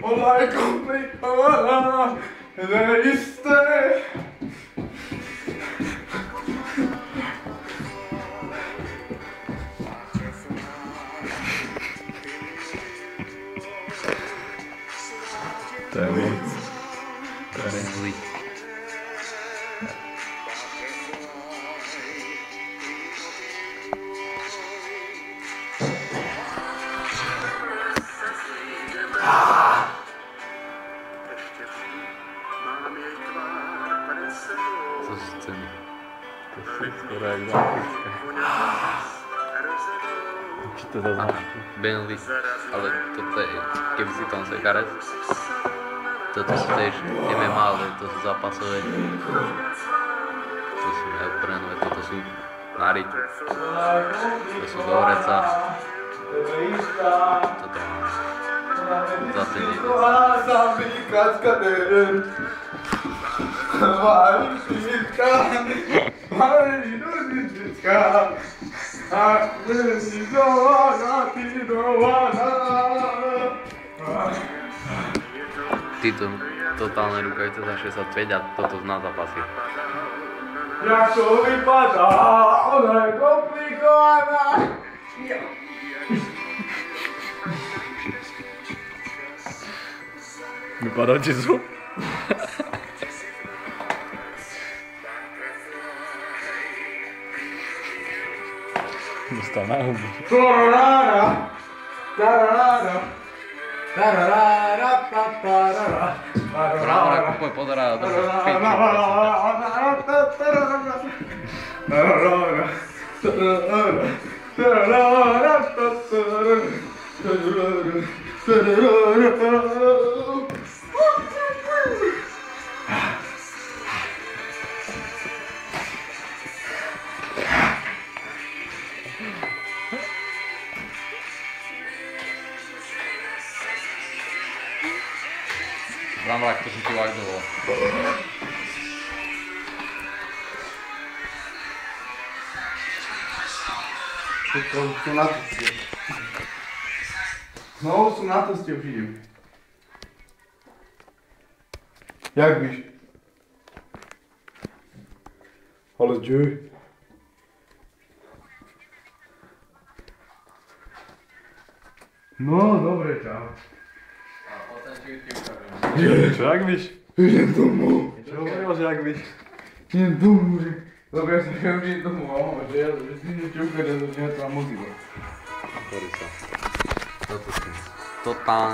Ona je komplikovaná, nejisté. To je moc. To je zlý. Co si cení? To si skoro jak zápička. Či to zaznáš? Bentley, ale toto je, keby si tam sekarec. Toto sú tiež MMA, ale to sú zápasové. To sú neoprenové, toto sú na riť. To sú do hreca. Toto mám. Zase nie. Títo totálne rukajúce za 65 a toto na zápasy. Jak to vypadá, ona je komplikovaná. Vypadá ti zub? Dostal na hubu. Bravo, nakupuje pozerá do piču. Bramblák, to som ti vagnoval. Sú na to ste. Znovu sú na to ste už idem. Jak víš? Ale čo? No, dobre, čau. Čo, jak víš? Idem domov. Čo hovoril, že jak víš? Idem domov, že... Dobre, ja som že už idem domov, že si niečo ukladá, že ja tam mozilo. Sorry sa. Toto si totálne.